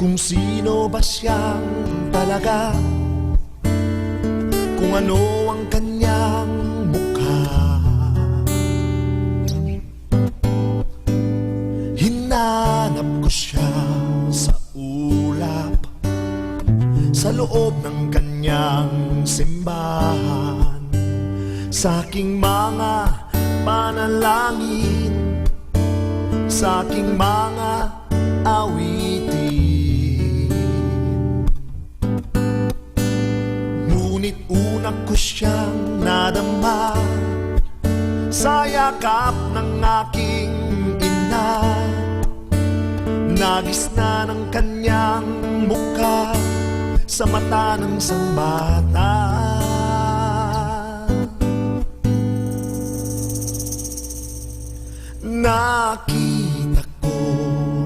kung sino ba siyang talaga, kung ano ang kanyang mukha. Hinanap ko siya sa ulap, sa loob ng kanyang simbahan, sa aking mga panalangin, sa aking mga awitin. Ngunit una ko siyang nadama sa yakap ng aking ina, nagis na ng kanyang mukha sa mata ng isang bata. Nakita ko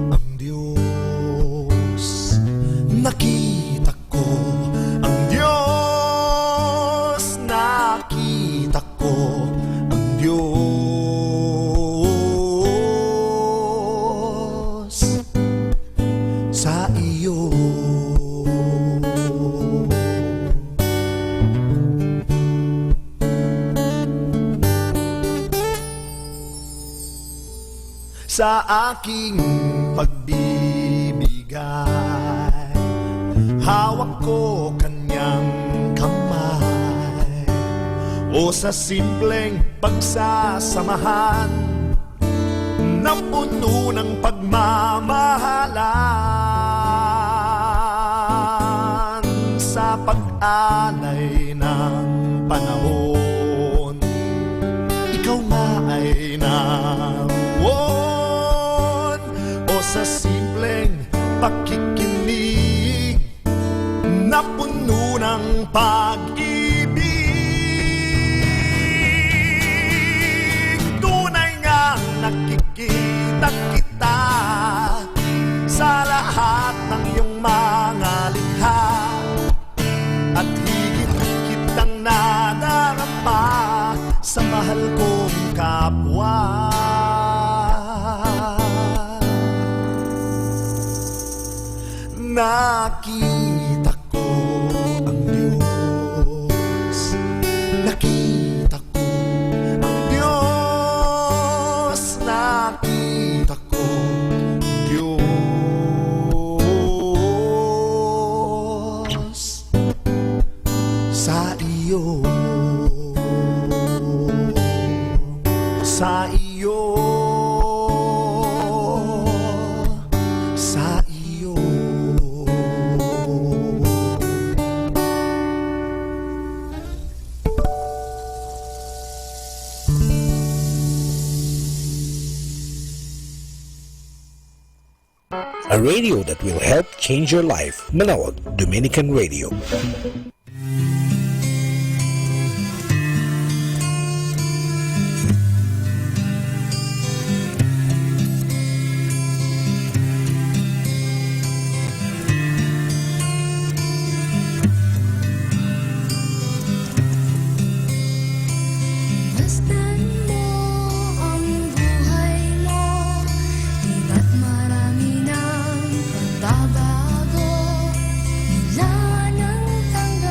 ang Diyos, nakita ko ang Diyos, nakita ko ang Diyos sa iyo. Sa aking pagbibigay, hawak ko kanyang kamay, o sa simpleng pagsasamahan na puno ng pagmamahalan. Sa pag-alay ng panahon, ikaw nga ay naroon, sa simpleng pakikinig na puno ng pag-ibig. Tunay nga nakikita kita sa lahat ng iyong mga likha, at higit kitang nadarama sa mahal kong kapwa. Nakita ko ang Diyos, nakita ko ang Diyos, nakita ko ang Diyos sa iyo, sa iyo, sa iyo. A radio that will help change your life. Manaoag Dominican Radio. Bago, hila ng tanggal.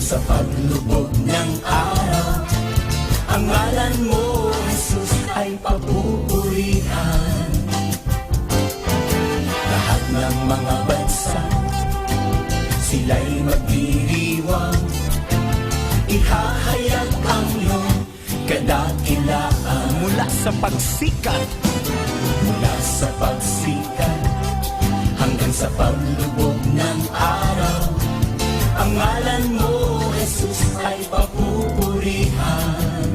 sa paglubog ng araw, ang ngalan mo, Jesus, ay papupurihan. Lahat ng mga bansa, sila'y magdiriwang, ihahayag ang iyong kadakilaan. Mula sa pagsikat hanggang sa paglubog ng araw, ang ngalan mo, Jesus, ay papupurihan.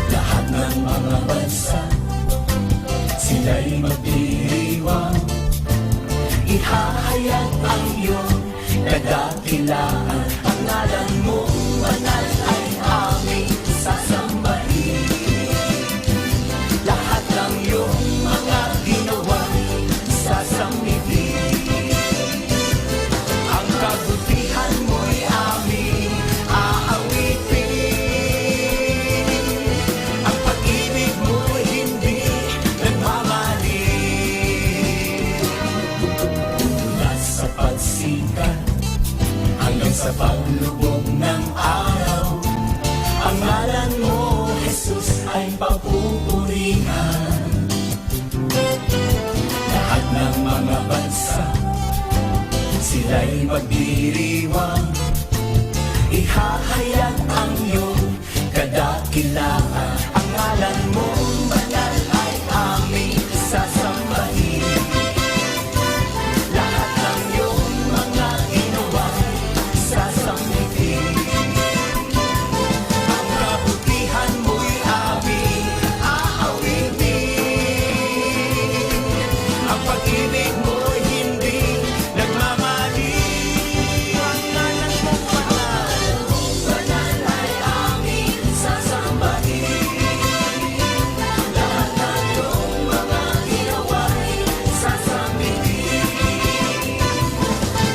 Lahat ng mga bansa, sila'y magdiriwang, ihahayag ang iyong kadakilaan. Ang ngalan mo, banal, ay aming sasambahin. Lahat ng iyong mga ginawa, sasambihin. Ang kabutihan mo'y aming aawitin. Ang pag-ibig mo'y hindi nagmamalit. Mula sa pagsikat hanggang sa paglubog ng araw, ang ngalan mo, Jesus, ay papupurihan. Lahat ng mga bansa, sila'y magdiriwang, ihahayag ang iyong kadakilaan. Ang ngalan mo, banal, ay aming sasambahin. Lahat ng iyong mga ginawa, sasambihin. Ang kabutihan mo'y aming aawitin. Ang pag-ibig mo'y hindi nagmamali. Ang ngalan mo, banal, ay aming sasambahin. Lahat ng iyong mga ginawa'y sasambihin.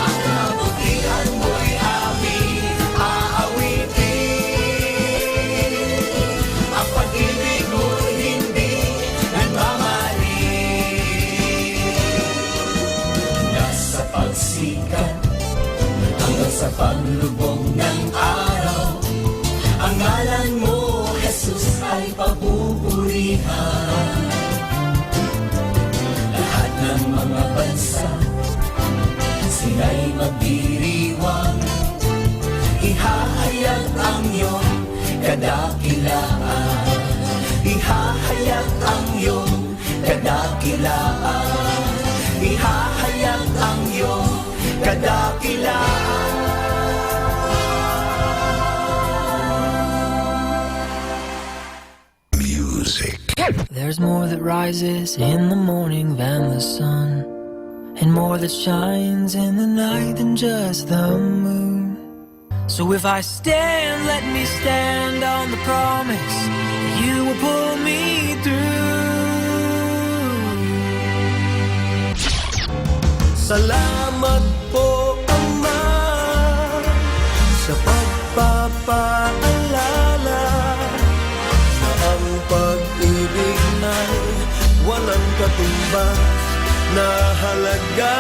Ang kabutihan mo'y aming aawitin. Ang pag-ibig mo'y hindi nagmamali. Nasa pagsikat hanggang sa paglubog ng araw, ang ngalan mo, Jesus, ay papupurihan. Lahat ng mga bansa, sila'y magdiriwang, ihahayag ang iyong kadakilaan. Ihahayag ang iyong kadakilaan. Ihahayag ang iyong kadakilaan. Music. There's more that rises in the morning than the sun, and more that shines in the night than just the moon. So if I stand, let me stand on the promise that you will pull me through. Salamat po, Ama, sa pagpapaalala na ang pag-ibig na'y walang katumbas na halaga.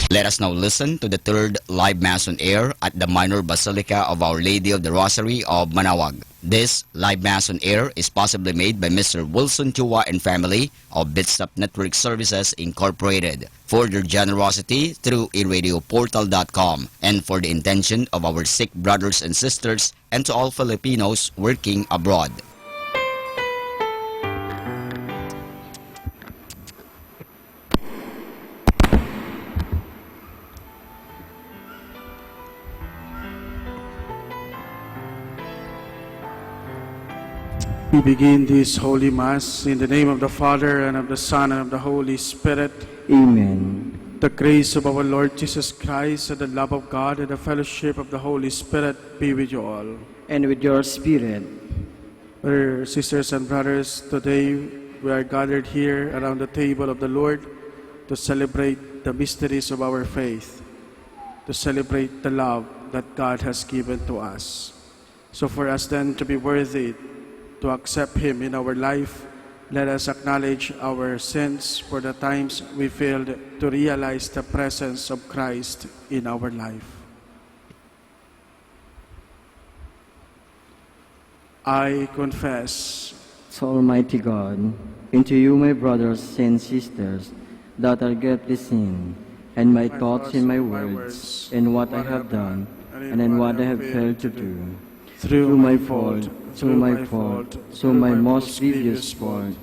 Let us now listen to the third live Mass on air at the Minor Basilica of Our Lady of the Rosary of Manaoag. This live Mass on air is possibly made by Mr. Wilson Chua and family of Bitsap Network Services Incorporated for their generosity through eradioportal.com and for the intention of our sick brothers and sisters and to all Filipinos working abroad. We begin this Holy Mass in the name of the Father, and of the Son, and of the Holy Spirit. Amen. The grace of our Lord Jesus Christ, and the love of God, and the fellowship of the Holy Spirit be with you all. And with your spirit. Dear sisters and brothers, today we are gathered here around the table of the Lord to celebrate the mysteries of our faith, to celebrate the love that God has given to us. So for us then to be worthy to accept Him in our life, Let us acknowledge our sins for the times we failed to realize the presence of Christ in our life. I confess So Almighty God, into you, my brothers and sisters, that are guilty sin, and my thoughts and my words, and what I have done, and in what I have failed to do, through my fault, through my most grievous fault.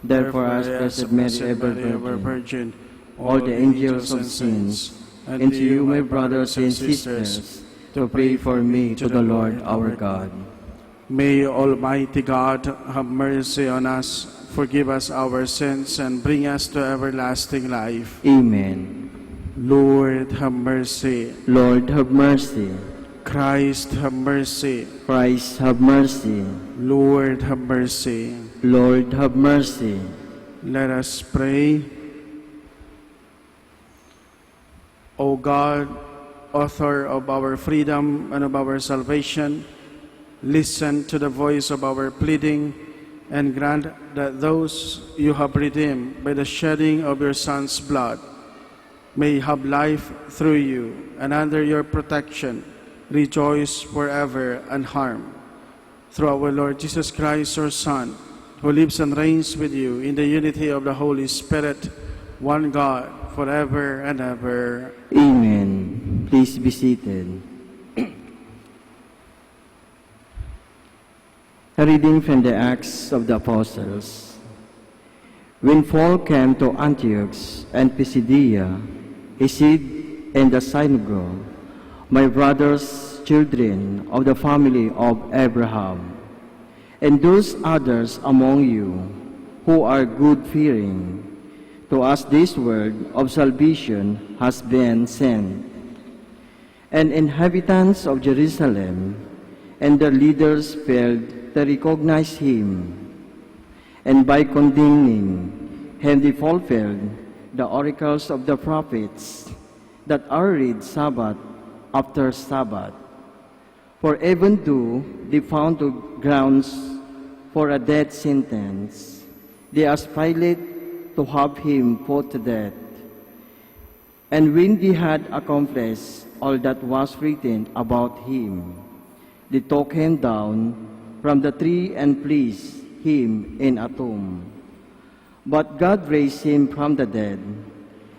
Therefore, I ask Blessed Mary, ever Virgin, all the angels of saints, and to you, my brothers and sisters, to pray for me to the Lord our God. May Almighty God have mercy on us, forgive us our sins, and bring us to everlasting life. Amen. Lord, have mercy. Lord, have mercy. Christ, have mercy. Christ, have mercy. Lord, have mercy. Lord, have mercy. Let us pray. O God, author of our freedom and of our salvation, listen to the voice of our pleading and grant that those you have redeemed by the shedding of your Son's blood may have life through you, and under your protection rejoice forever unharmed. Through our Lord Jesus Christ, your Son, who lives and reigns with you in the unity of the Holy Spirit, one God, forever and ever. Amen. Please be seated. A reading from the Acts of the Apostles. When Paul came to Antioch and Pisidia, he said in the synagogue, "My brothers, children of the family of Abraham, and those others among you who are good-fearing, to us this word of salvation has been sent. And inhabitants of Jerusalem and their leaders failed to recognize him, and by condemning him they fulfilled the oracles of the prophets that are read Sabbath after Sabbath. For even though they found the grounds for a death sentence, they aspired to have him put to death. And when they had accomplished all that was written about him, they took him down from the tree and placed him in a tomb. But God raised him from the dead,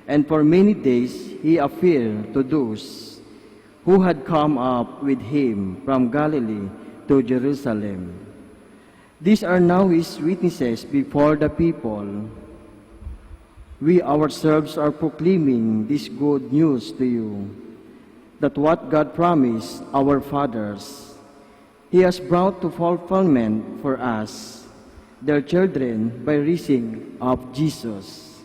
and for many days he appeared to those who had come up with him from Galilee to Jerusalem. These are now his witnesses before the people. We ourselves are proclaiming this good news to you, that what God promised our fathers, He has brought to fulfillment for us, their children, by raising up Jesus.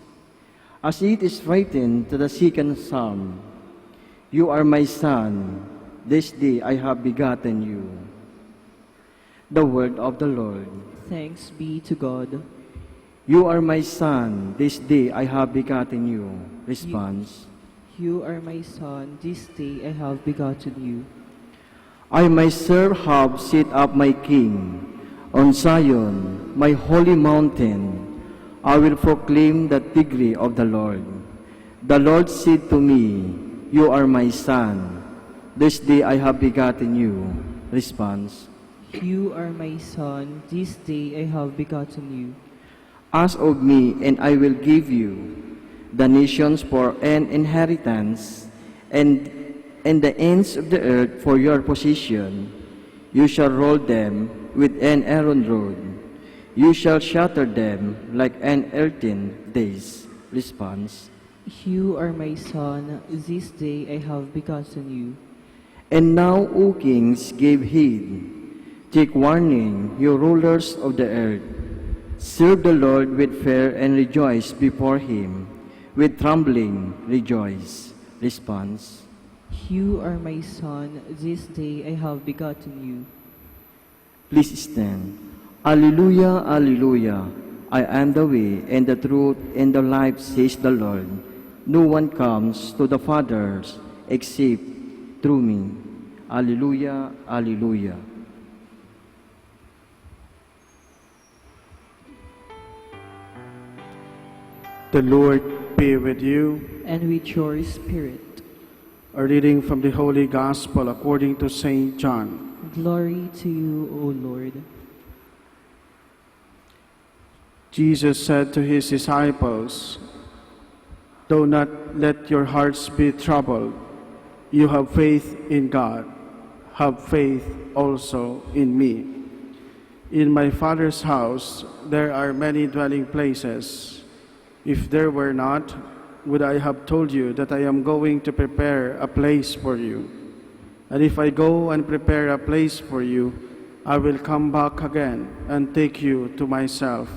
As it is written to the second psalm, "You are my son, this day I have begotten you." The word of the Lord. Thanks be to God. You are my son, this day I have begotten you. Response. You are my son, this day I have begotten you. I myself have set up my king on Zion, my holy mountain. I will proclaim the degree of the Lord. The Lord said to me, "You are my son, this day I have begotten you." Response. You are my son, this day I have begotten you. Ask of me, and I will give you the nations for an inheritance, and the ends of the earth for your possession. You shall roll them with an iron rod. You shall shatter them like an earthen dish. Response. You are my son, this day I have begotten you. And now, O kings, give heed. Take warning, you rulers of the earth. Serve the Lord with fear and rejoice before him. With trembling, rejoice. Response. You are my son, this day I have begotten you. Please stand. Alleluia, alleluia. I am the way and the truth and the life, says the Lord. No one comes to the Father except through me. Alleluia, alleluia. The Lord be with you. and with your spirit. A reading from the Holy Gospel according to St. John. Glory to you, O Lord. Jesus said to his disciples, "Do not let your hearts be troubled. You have faith in God. Have faith also in me. In my Father's house there are many dwelling places. If there were not, would I have told you that I am going to prepare a place for you? And if I go and prepare a place for you, I will come back again and take you to myself,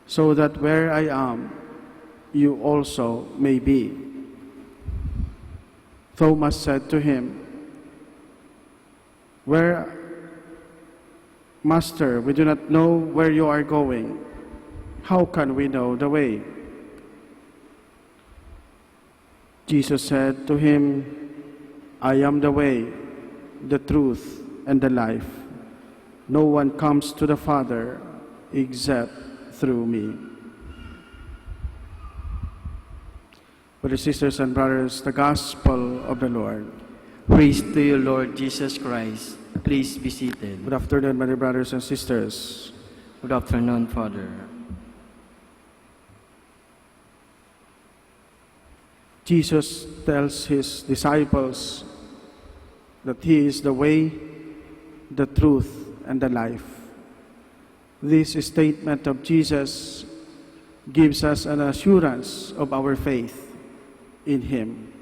so that where I am, you also may be." Thomas said to him, "Master, we do not know where you are going. How can we know the way?" Jesus said to him, "I am the way, the truth, and the life. No one comes to the Father except through me." Brothers, sisters, and brothers, the Gospel of the Lord. Praise to you, Lord Jesus Christ. Please be seated. Good afternoon, my dear brothers and sisters. Good afternoon, Father. Jesus tells his disciples that he is the way, the truth, and the life. This statement of Jesus gives us an assurance of our faith in him.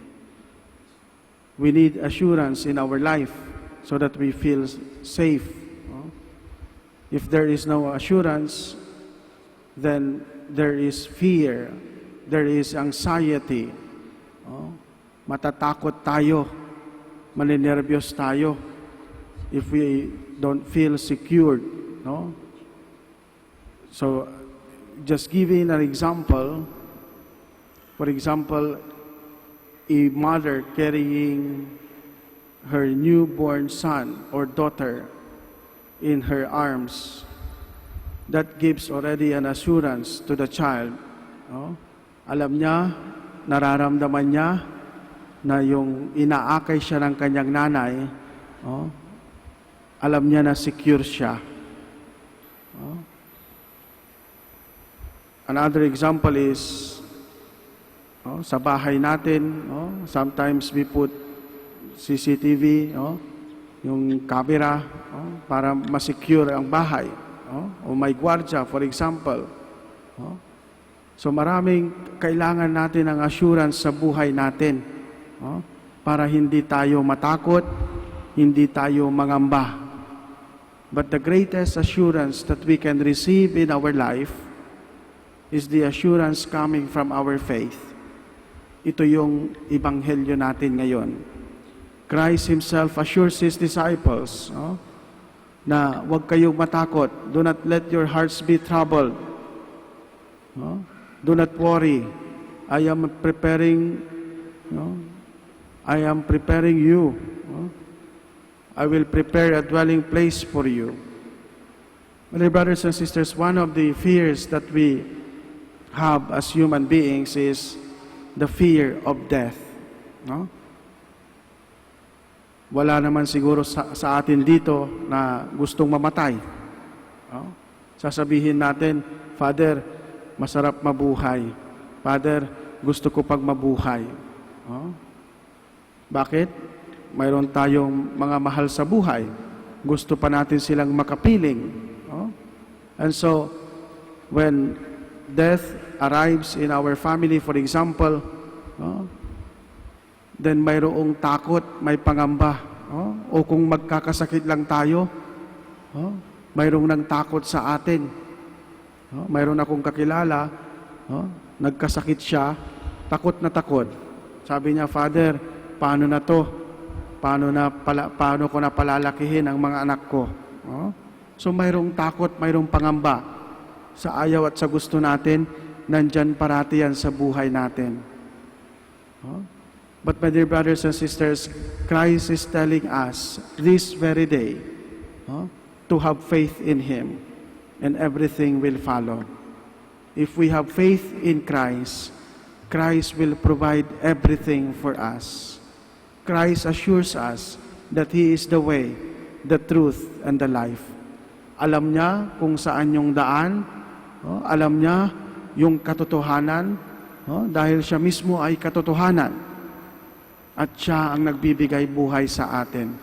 We need assurance in our life so that we feel safe. If there is no assurance, then there is fear, there is anxiety. Matatakot tayo, maninervyos tayo if we don't feel secured. No? So, just giving an example, for example, a mother carrying her newborn son or daughter in her arms, that gives already an assurance to the child. No? Alam niya, nararamdaman niya na yung inaakay siya ng kanyang nanay, alam niya na secure siya. Another example is, sa bahay natin, sometimes we put CCTV, yung camera, para masecure ang bahay. O may gwardiya, for example. So maraming kailangan natin ng assurance sa buhay natin, para hindi tayo matakot, hindi tayo mangamba. But the greatest assurance that we can receive in our life is the assurance coming from our faith. Ito yung ebanghelyo natin ngayon. Christ Himself assures His disciples na huwag kayong matakot. Do not let your hearts be troubled. Do not worry. I am preparing you. I will prepare a dwelling place for you. My brothers and sisters, one of the fears that we have as human beings is the fear of death. Wala naman siguro sa atin dito na gustong mamatay. Sasabihin natin, "Father, masarap mabuhay. Father, gusto ko pag mabuhay." Bakit? Mayroon tayong mga mahal sa buhay. Gusto pa natin silang makapiling. And so, when death arrives in our family, for example, then mayroong takot, may pangamba. O kung magkakasakit lang tayo, mayroong nang takot sa atin. Mayroon akong kakilala, nagkasakit siya, takot na takot. Sabi niya, "Father, paano na to? Paano ko na palalakihin ang mga anak ko?" So mayroong takot, mayroong pangamba. Sa ayaw at sa gusto natin, nandyan parati yan sa buhay natin. But my dear brothers and sisters, Christ is telling us this very day to have faith in Him, and everything will follow. If we have faith in Christ, Christ will provide everything for us. Christ assures us that He is the way, the truth, and the life. Alam niya kung saan yung daan, alam niya yung katotohanan, dahil siya mismo ay katotohanan. At siya ang nagbibigay buhay sa atin.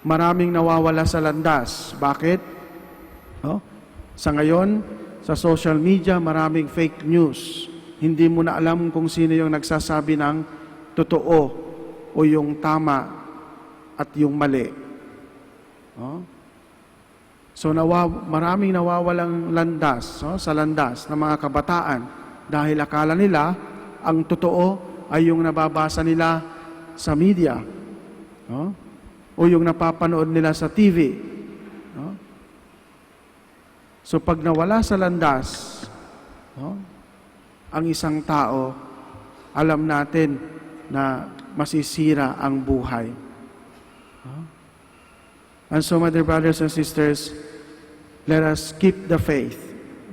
Maraming nawawala sa landas. Bakit? Sa ngayon, sa social media, maraming fake news. Hindi mo na alam kung sino yung nagsasabi ng totoo o yung tama at yung mali. So maraming nawawalang landas sa landas ng mga kabataan dahil akala nila ang totoo ay yung nababasa nila sa media o yung napapanood nila sa TV. So pag nawala sa landas ang isang tao, alam natin na masisira ang buhay. And so, my dear brothers and sisters, let us keep the faith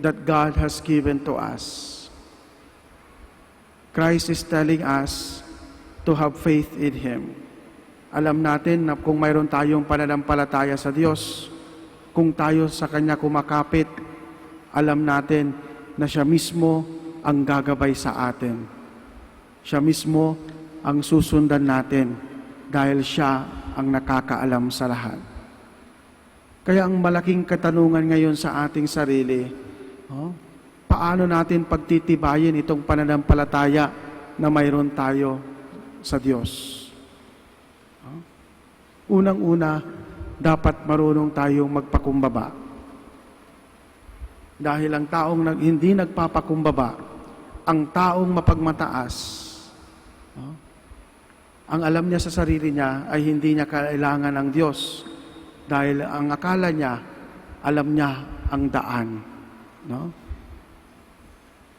that God has given to us. Christ is telling us to have faith in Him. Alam natin na kung mayroon tayong pananampalataya sa Diyos, kung tayo sa Kanya kumakapit, alam natin na Siya mismo ang gagabay sa atin. Siya mismo ang susundan natin dahil Siya ang nakakaalam sa lahat. Kaya ang malaking katanungan ngayon sa ating sarili, paano natin pagtitibayin itong pananampalataya na mayroon tayo sa Diyos? Unang-una, dapat marunong tayong magpakumbaba. Dahil ang taong hindi nagpapakumbaba, ang taong mapagmataas, ang alam niya sa sarili niya ay hindi niya kailangan ng Diyos. Dahil ang akala niya, alam niya ang daan.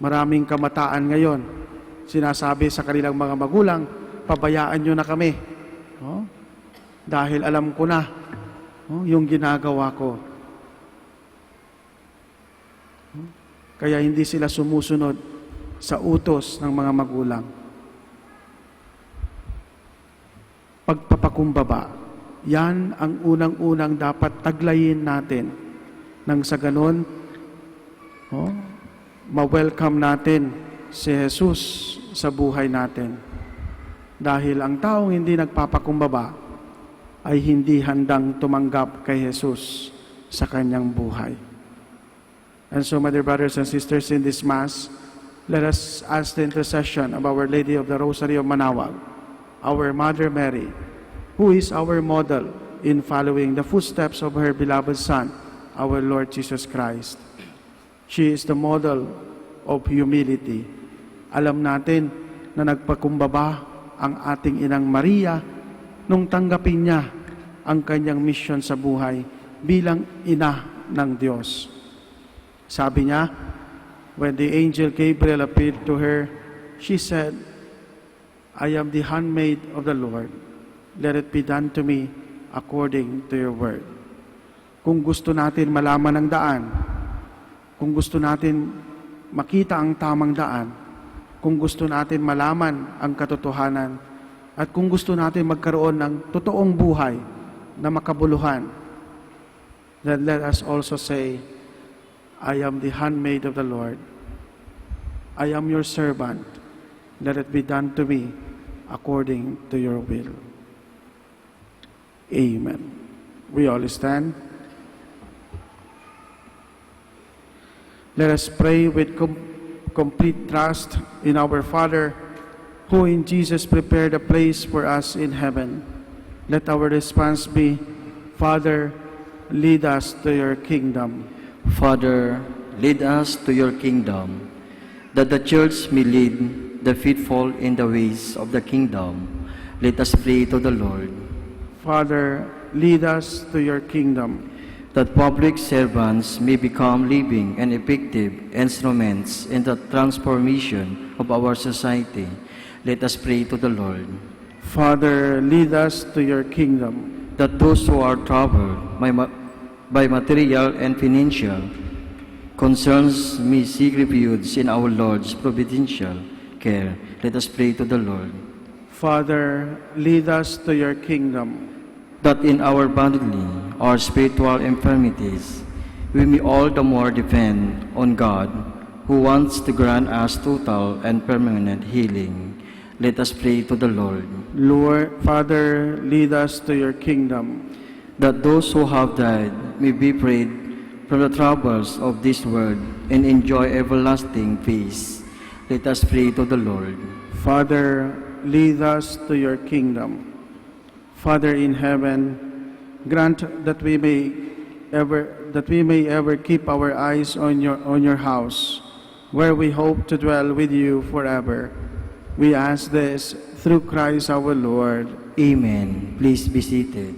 Maraming kamataan ngayon, sinasabi sa kanilang mga magulang, pabayaan niyo na kami. Dahil alam ko na yung ginagawa ko. Kaya hindi sila sumusunod sa utos ng mga magulang. Pagpapakumbaba, yan ang unang-unang dapat taglayin natin. Nang sa ganon, ma-welcome natin si Jesus sa buhay natin. Dahil ang taong hindi nagpapakumbaba ay hindi handang tumanggap kay Jesus sa kanyang buhay. And so, my dear brothers and sisters, in this Mass, let us ask the intercession of Our Lady of the Rosary of Manaoag, our Mother Mary, who is our model in following the footsteps of her beloved Son, our Lord Jesus Christ. She is the model of humility. Alam natin na nagpakumbaba ang ating Inang Maria nung tanggapin niya ang kanyang mission sa buhay bilang ina ng Diyos. Sabi niya, when the angel Gabriel appeared to her, she said, I am the handmaid of the Lord. Let it be done to me according to your word. Kung gusto natin malaman ang daan, kung gusto natin makita ang tamang daan, kung gusto natin malaman ang katotohanan, at kung gusto natin magkaroon ng totoong buhay na makabuluhan, then let us also say, I am the handmaid of the Lord. I am your servant. Let it be done to me according to your will. Amen. We all stand. Let us pray with complete trust in our Father, who in Jesus prepared a place for us in heaven. Let our response be, Father, lead us to your kingdom. Father, lead us to your kingdom, that the church may lead the faithful in the ways of the kingdom. Let us pray to the Lord. Father, lead us to your kingdom, that public servants may become living and effective instruments in the transformation of our society. Let us pray to the Lord. Father, lead us to your kingdom, that those who are troubled by material and financial concerns me seek refuge in our Lord's providential care. Let us pray to the Lord. Father, lead us to your kingdom, That in our bodily or spiritual infirmities, we may all the more depend on God, who wants to grant us total and permanent healing. Let us pray to the Lord. Lord, Father, lead us to your kingdom, That those who have died may be freed from the troubles of this world and enjoy everlasting peace. Let us pray to the Lord. Father, lead us to your kingdom. Father in heaven, grant that we may ever keep our eyes on your house, where we hope to dwell with you forever. We ask this through Christ our Lord. Amen. Please be seated.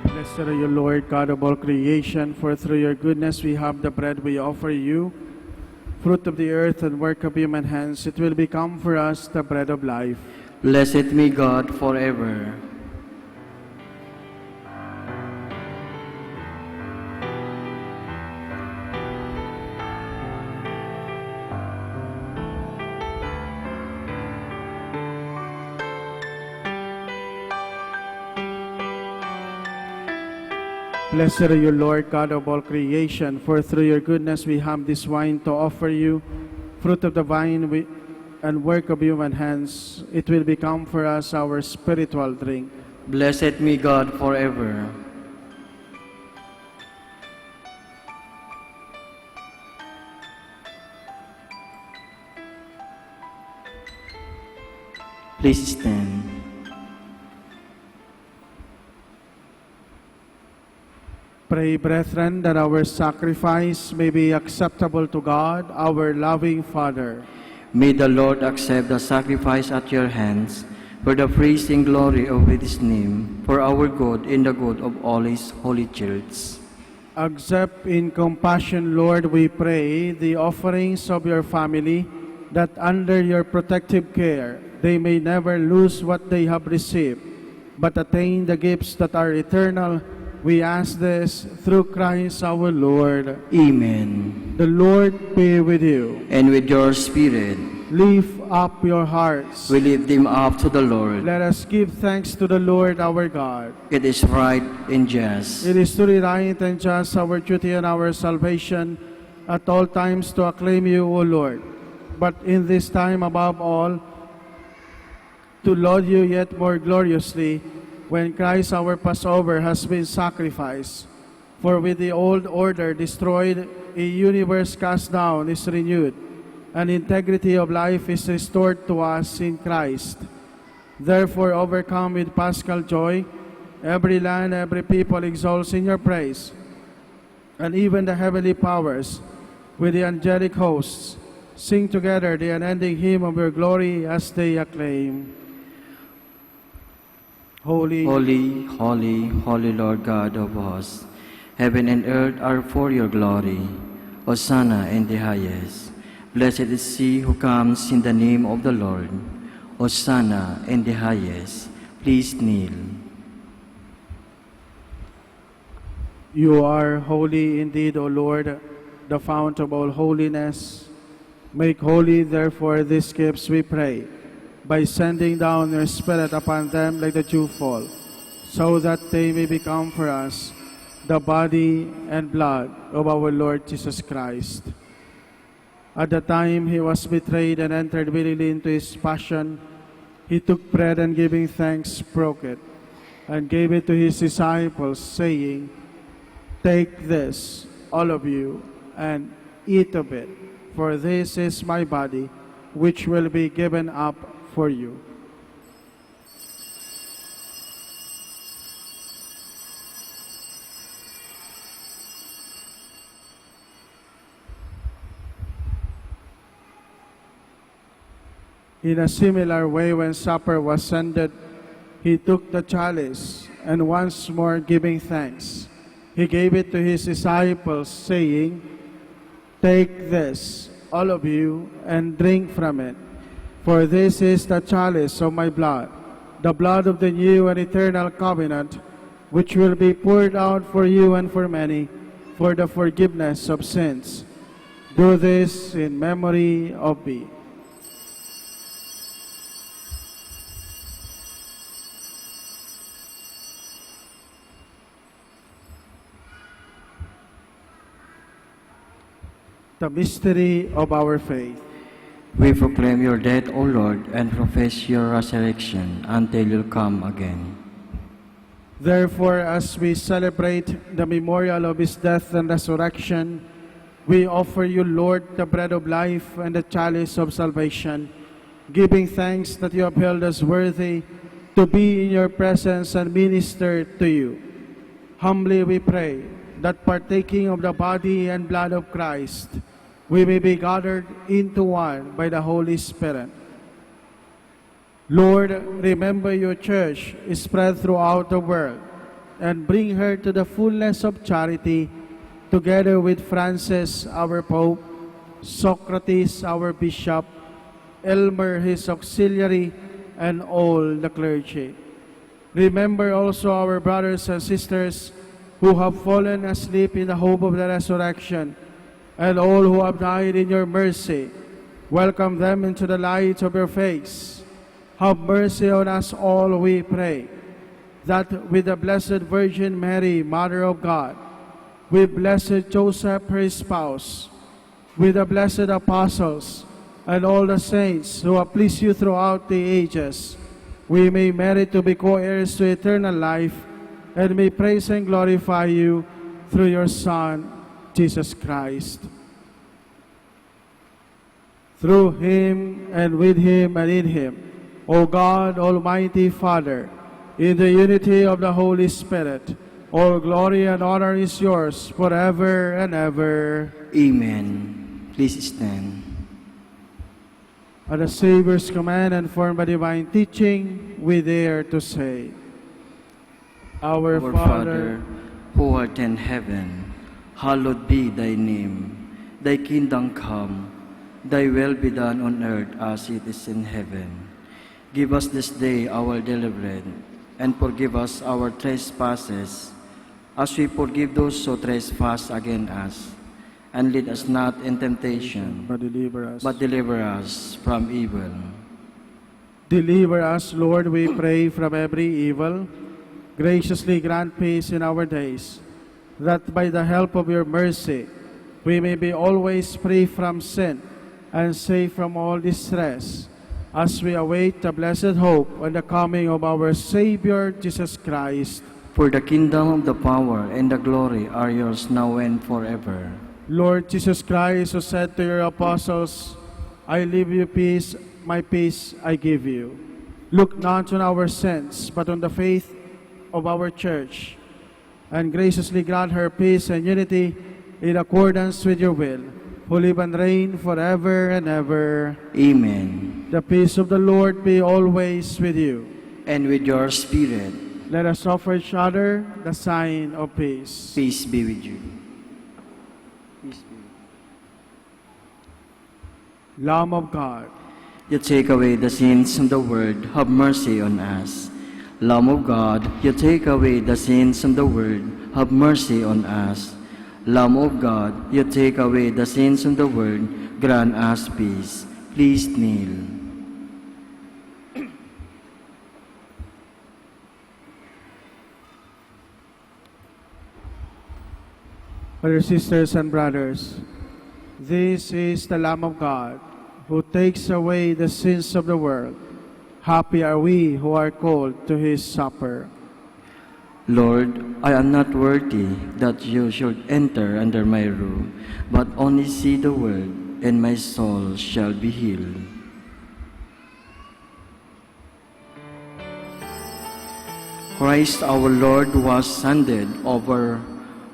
Blessed are you, Lord, God of all creation, for through your goodness we have the bread we offer you, fruit of the earth and work of human hands. It will become for us the bread of life. Blessed be God forever. Blessed are you, Lord, God of all creation, for through your goodness we have this wine to offer you, fruit of the vine and work of human hands. It will become for us our spiritual drink. Blessed be God forever. Please stand. Pray, brethren, that our sacrifice may be acceptable to God, our loving Father. May the Lord accept the sacrifice at your hands for the praise and glory of His name, for our good and the good of all His holy church. Accept in compassion, Lord, we pray, the offerings of your family, that under your protective care they may never lose what they have received, but attain the gifts that are eternal. We ask this through Christ our Lord. Amen. The Lord be with you. And with your spirit, Lift up your hearts. we lift them up to the Lord. Let us give thanks to the Lord our God. It is right and just. It is truly right and just, our duty and our salvation, at all times to acclaim you, O Lord. But in this time above all, to laud you yet more gloriously, when Christ our Passover has been sacrificed. For with the old order destroyed, a universe cast down is renewed, and integrity of life is restored to us in Christ. Therefore, overcome with paschal joy, every land, every people exalts in your praise, and even the heavenly powers, with the angelic hosts, sing together the unending hymn of your glory as they acclaim. Holy, Holy, holy, holy Lord God of hosts, heaven and earth are for your glory. Hosanna in the highest. Blessed is he who comes in the name of the Lord. Hosanna in the highest. Please kneel. you are holy indeed, O Lord, the fount of all holiness. Make holy, therefore, these gifts, we pray, by sending down your Spirit upon them like the dewfall, so that they may become for us the body and blood of our Lord Jesus Christ. At the time he was betrayed and entered willingly into his passion, he took bread and giving thanks, broke it, and gave it to his disciples, saying, "Take this, all of you, and eat of it, for this is my body, which will be given up for you. In a similar way, when supper was ended, he took the chalice, and once more giving thanks, he gave it to his disciples, saying, "Take this, all of you, and drink from it, for this is the chalice of my blood, the blood of the new and eternal covenant, which will be poured out for you and for many, for the forgiveness of sins. Do this in memory of me." The mystery of our faith. We proclaim your death, O Lord, and profess your resurrection until you come again. Therefore, as we celebrate the memorial of his death and resurrection, we offer you, Lord, the bread of life and the chalice of salvation, giving thanks that you have held us worthy to be in your presence and minister to you. Humbly we pray that partaking of the body and blood of Christ, we may be gathered into one by the Holy Spirit. Lord, remember your church is spread throughout the world, and bring her to the fullness of charity, together with Francis, our Pope, Socrates, our Bishop, Elmer, his auxiliary, and all the clergy. Remember also our brothers and sisters who have fallen asleep in the hope of the resurrection, and all who have died in your mercy. Welcome them into the light of your face. Have mercy on us all, we pray, that with the Blessed Virgin Mary, Mother of God, with Blessed Joseph, her spouse, with the blessed apostles, and all the saints who have pleased you throughout the ages, we may merit to be co-heirs to eternal life, and may praise and glorify you through your Son, Jesus Christ. Through him, and with him, and in him, O God, Almighty Father, in the unity of the Holy Spirit, all glory and honor is yours forever and ever. Amen. Please stand. At the Savior's command and formed by divine teaching, we dare to say, Our Father, who art in heaven, hallowed be thy name. Thy kingdom come, thy will be done on earth as it is in heaven. Give us this day our daily bread, and forgive us our trespasses, as we forgive those who trespass against us. And lead us not in temptation, but deliver us from evil. Deliver us, Lord, we pray, from every evil. Graciously grant peace in our days, that by the help of your mercy, we may be always free from sin and safe from all distress, as we await the blessed hope and the coming of our Savior, Jesus Christ. For the kingdom, the power, and the glory are yours now and forever. Lord Jesus Christ, who said to your apostles, I leave you peace, my peace I give you. Look not on our sins, but on the faith of our church, and graciously grant her peace and unity in accordance with your will, who live and reign forever and ever. Amen. The peace of the Lord be always with you. And with your spirit. Let us offer each other the sign of peace. Peace be with you. Peace be with you. Lamb of God, You take away the sins of the world, have mercy on us. Lamb of God, you take away the sins of the world, have mercy on us. Lamb of God, you take away the sins of the world, grant us peace. Please kneel. Brothers, sisters, and brothers, this is the Lamb of God, who takes away the sins of the world. Happy are we who are called to his supper. Lord, I am not worthy that you should enter under my roof, but only say the word, and my soul shall be healed. Christ our Lord was handed over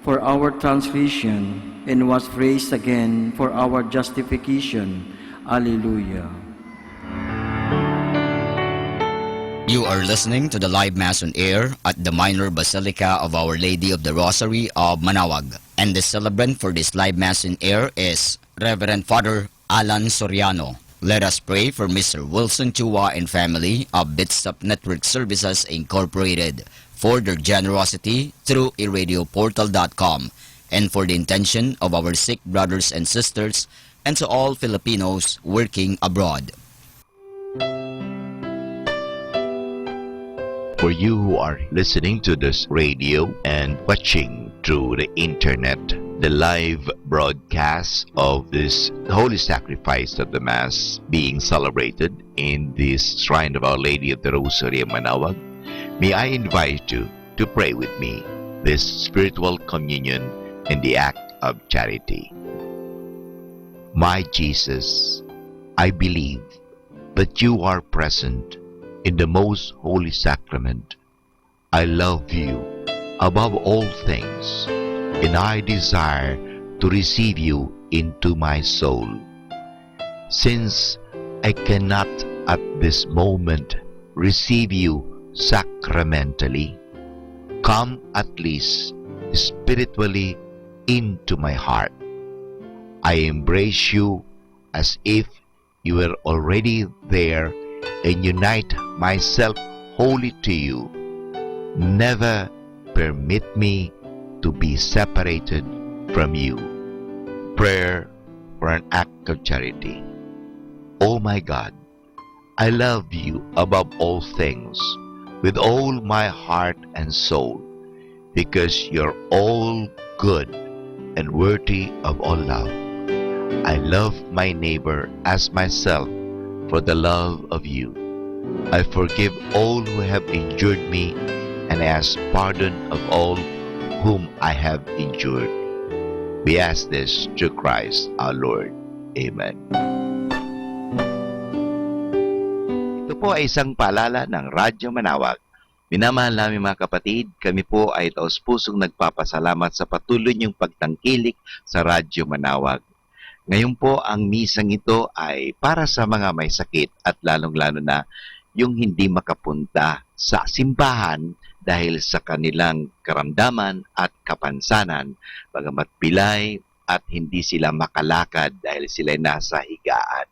for our transgression and was raised again for our justification. Alleluia. You are listening to the live Mass on air at the Minor Basilica of Our Lady of the Rosary of Manaoag. And the celebrant for this live Mass on air is Reverend Father Alan Soriano. Let us pray for Mr. Wilson Chua and family of Bitstop Network Services Incorporated for their generosity through iradioportal.com and for the intention of our sick brothers and sisters and to all Filipinos working abroad. For you who are listening to this radio and watching through the internet, the live broadcast of this holy sacrifice of the Mass being celebrated in this shrine of Our Lady of the Rosary of Manaoag, may I invite you to pray with me this spiritual communion in the act of charity. My Jesus, I believe that you are present in the most holy sacrament. I love you above all things, and I desire to receive you into my soul. Since I cannot at this moment receive you sacramentally, come at least spiritually into my heart. I embrace you as if you were already there and unite myself wholly to you. Never permit me to be separated from you. Prayer for an act of charity. Oh my God, I love you above all things with all my heart and soul, because you're all good and worthy of all love. I love my neighbor as myself for the love of you. I forgive all who have injured me and ask pardon of all whom I have injured. We ask this through Christ our Lord. Amen. Ito po ay isang paalala ng Radyo Manaoag. Minamahal namin mga kapatid, kami po ay taos-pusong nagpapasalamat sa patuloy niyong pagtangkilik sa Radyo Manaoag. Ngayon po, ang misang ito ay para sa mga may sakit at lalong-lalo na yung hindi makapunta sa simbahan dahil sa kanilang karamdaman at kapansanan, bagamat pilay at hindi sila makalakad dahil sila nasa higaan.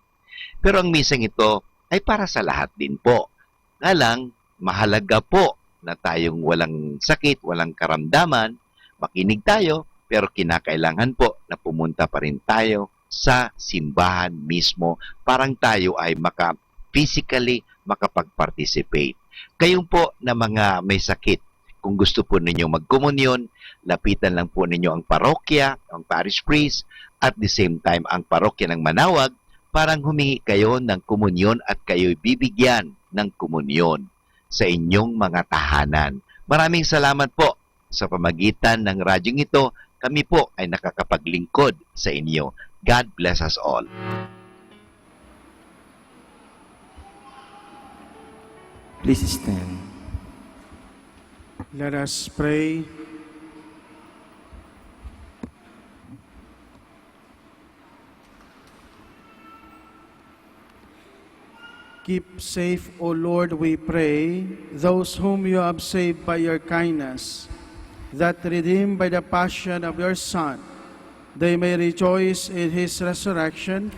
Pero ang misang ito ay para sa lahat din po. Nga lang, mahalaga po na tayong walang sakit, walang karamdaman, makinig tayo, pero kinakailangan po na pumunta pa rin tayo sa simbahan mismo, parang tayo ay physically makapag-participate. Kayong po na mga may sakit, kung gusto po ninyo magkomunyon, lapitan lang po ninyo ang parokya, ang parish priest, at the same time ang parokya ng Manaoag, parang humingi kayo ng komunyon at kayo'y bibigyan ng komunyon sa inyong mga tahanan. Maraming salamat po sa pamagitan ng radyong ito, kami po ay nakakapaglingkod sa inyo. God bless us all. Please stand. Let us pray. Keep safe, O Lord, we pray, those whom you have saved by your kindness, that redeemed by the passion of your Son, they may rejoice in his resurrection,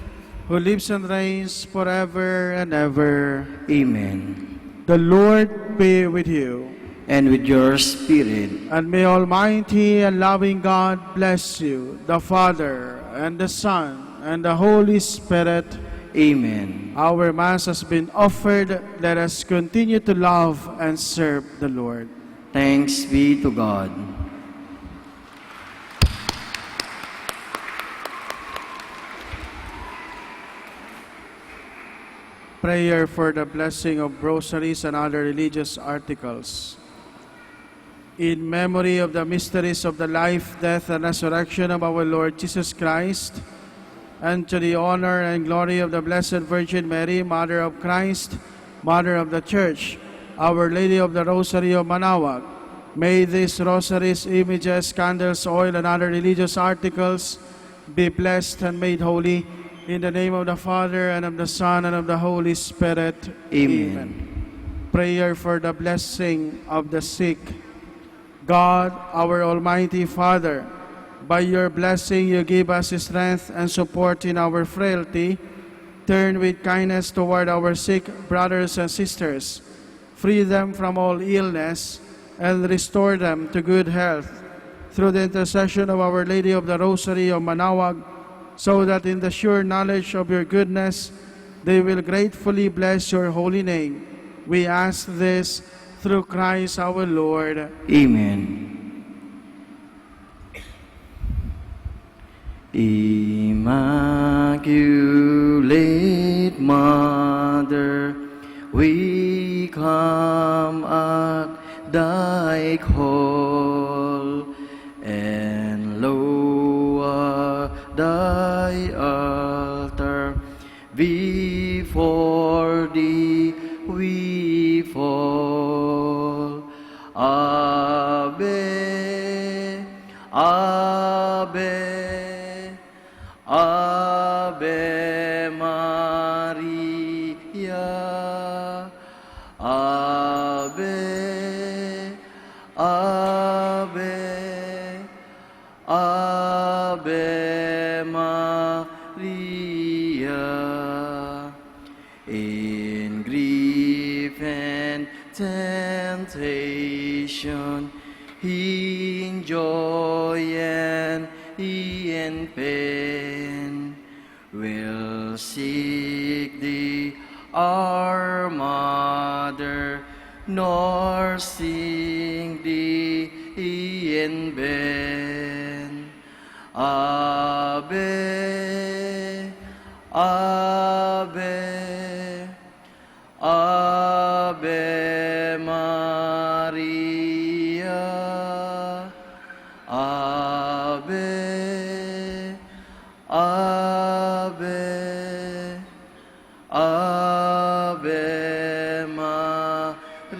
who lives and reigns forever and ever. Amen. The Lord be with you. And with your spirit. And may Almighty and loving God bless you, the Father, and the Son, and the Holy Spirit. Amen. Our Mass has been offered. Let us continue to love and serve the Lord. Thanks be to God. Prayer for the blessing of rosaries and other religious articles. in memory of the mysteries of the life, death, and resurrection of our Lord Jesus Christ, and to the honor and glory of the Blessed Virgin Mary, Mother of Christ, Mother of the Church, Our Lady of the Rosary of Manaoag, may these rosaries, images, candles, oil, and other religious articles be blessed and made holy in the name of the Father, and of the Son, and of the Holy Spirit. Amen. Prayer for the blessing of the sick. God, our Almighty Father, by your blessing you give us strength and support in our frailty. Turn with kindness toward our sick brothers and sisters. Free them from all illness and restore them to good health through the intercession of Our Lady of the Rosary of Manaoag, so that in the sure knowledge of your goodness they will gratefully bless your holy name. We ask this through Christ our Lord. Amen. Immaculate Mother, we come at thy call, and lower thy altar. Before thee we fall. Ave, Ave, Ave Maria, Ave, Ave, Ave Maria. In grief and temptation, in joy and in pain, we'll seek thee, our Mother, nor sing thee in vain. Ave, Ave, Ave Maria, Ave, Ave, Ave Maria.